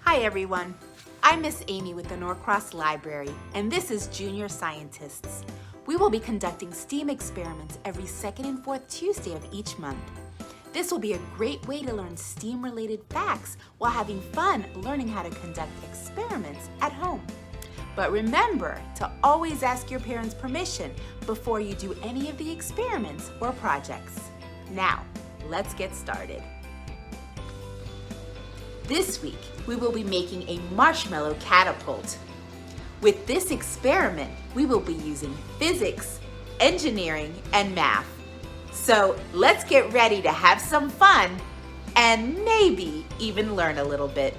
Hi everyone, I'm Miss Amy with the Norcross Library, and this is Junior Scientists. We will be conducting STEAM experiments every second and fourth Tuesday of each month. This will be a great way to learn STEAM-related facts while having fun learning how to conduct experiments at home. But remember to always ask your parents' permission before you do any of the experiments or projects. Now, let's get started. This week, we will be making a marshmallow catapult. With this experiment, we will be using physics, engineering, and math. So let's get ready to have some fun and maybe even learn a little bit.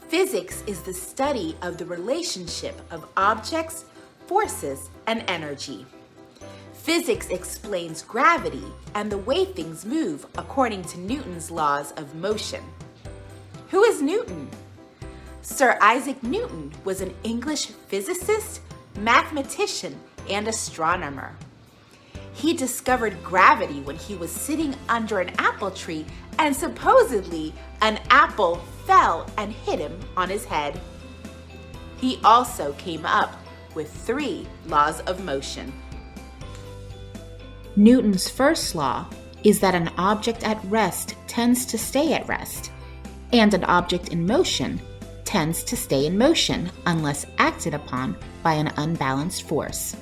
Physics is the study of the relationship of objects, forces, and energy. Physics explains gravity and the way things move according to Newton's laws of motion. Who is Newton? Sir Isaac Newton was an English physicist, mathematician, and astronomer. He discovered gravity when he was sitting under an apple tree and supposedly an apple fell and hit him on his head. He also came up with 3 laws of motion. Newton's first law is that an object at rest tends to stay at rest, and an object in motion tends to stay in motion unless acted upon by an unbalanced force.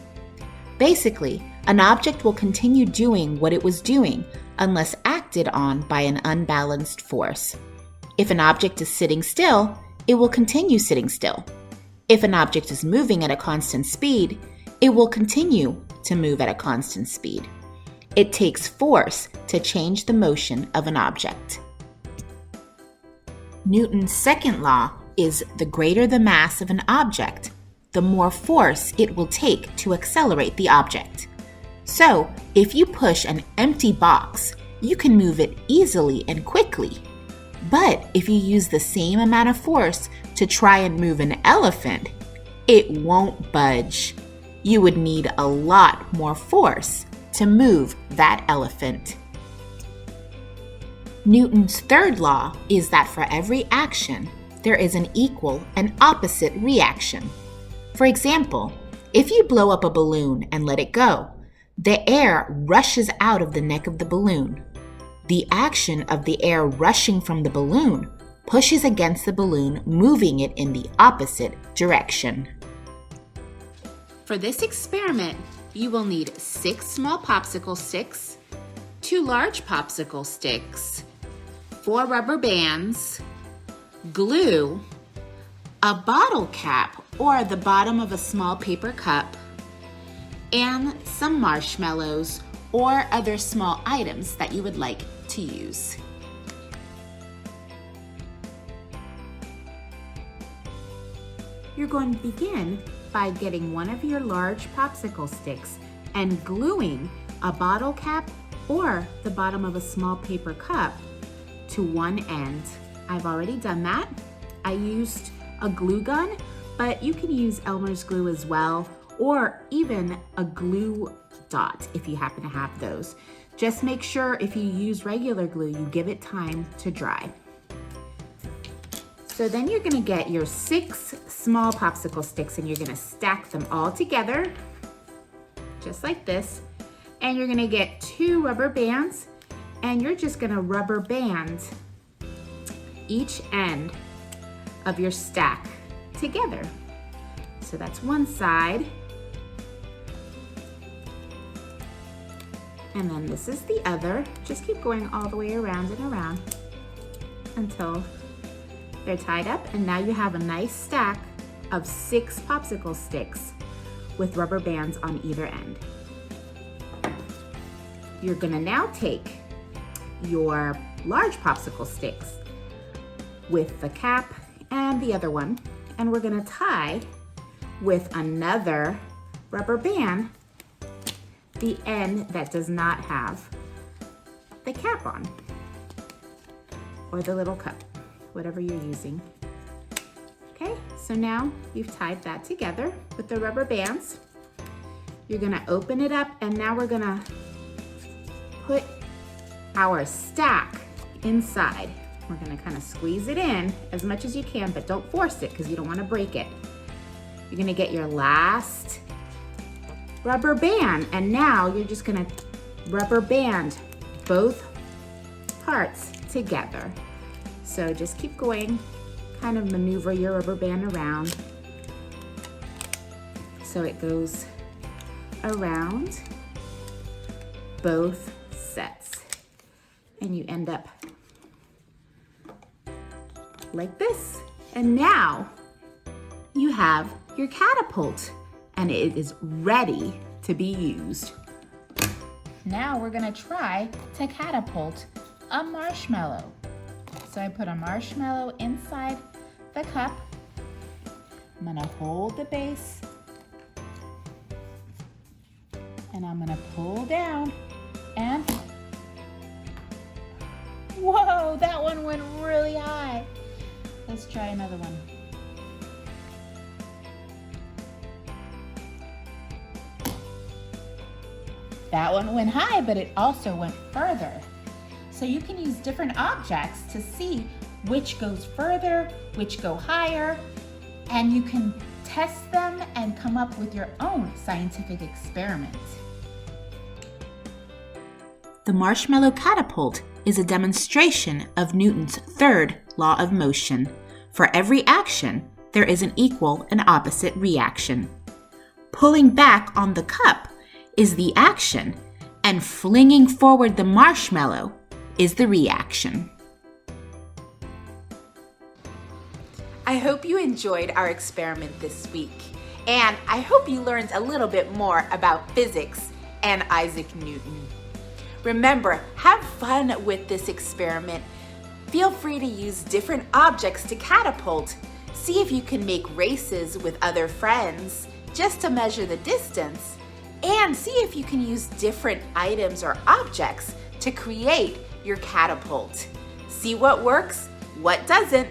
Basically, an object will continue doing what it was doing unless acted on by an unbalanced force. If an object is sitting still, it will continue sitting still. If an object is moving at a constant speed, it will continue to move at a constant speed. It takes force to change the motion of an object. Newton's second law is the greater the mass of an object, the more force it will take to accelerate the object. So, if you push an empty box, you can move it easily and quickly. But if you use the same amount of force to try and move an elephant, it won't budge. You would need a lot more force to move that elephant. Newton's third law is that for every action, there is an equal and opposite reaction. For example, if you blow up a balloon and let it go, the air rushes out of the neck of the balloon. The action of the air rushing from the balloon pushes against the balloon, moving it in the opposite direction. For this experiment, you will need 6 small popsicle sticks, 2 large popsicle sticks, 4 rubber bands, glue, a bottle cap or the bottom of a small paper cup, and some marshmallows or other small items that you would like to use. You're going to begin by getting one of your large popsicle sticks and gluing a bottle cap or the bottom of a small paper cup to one end. I've already done that. I used a glue gun, but you can use Elmer's glue as well, or even a glue dot if you happen to have those. Just make sure if you use regular glue, you give it time to dry. So then you're gonna get your 6 small popsicle sticks and you're gonna stack them all together, just like this. And you're gonna get 2 rubber bands and you're just gonna rubber band each end of your stack together. So that's one side. And then this is the other. Just keep going all the way around and around until they're tied up, and now you have a nice stack of 6 popsicle sticks with rubber bands on either end. You're gonna now take your large popsicle sticks with the cap and the other one, and we're gonna tie with another rubber band the end that does not have the cap on, or the little cup, whatever you're using. Okay, so now you've tied that together with the rubber bands. You're gonna open it up, and now we're gonna put our stack inside. we're gonna kind of squeeze it in as much as you can, but don't force it because you don't want to break it. You're gonna get your last rubber band, and now you're just gonna rubber band both parts together. So just keep going, kind of maneuver your rubber band around so it goes around both sets, and you end up like this. And now you have your catapult, and it is ready to be used. Now we're gonna try to catapult a marshmallow. So I put a marshmallow inside the cup. I'm gonna hold the base, and I'm gonna pull down, and whoa, that one went really high. Let's try another one. That one went high, but it also went further. So you can use different objects to see which goes further, which go higher, and you can test them and come up with your own scientific experiment. The marshmallow catapult is a demonstration of Newton's third law of motion. For every action, there is an equal and opposite reaction. Pulling back on the cup is the action, and flinging forward the marshmallow is the reaction. I hope you enjoyed our experiment this week, and I hope you learned a little bit more about physics and Isaac Newton. Remember, have fun with this experiment. Feel free to use different objects to catapult. See if you can make races with other friends just to measure the distance, and see if you can use different items or objects to create your catapult. See what works, what doesn't.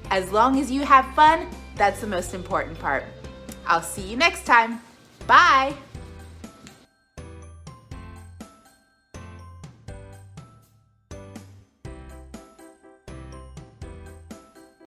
As long as you have fun, that's the most important part. I'll see you next time. Bye.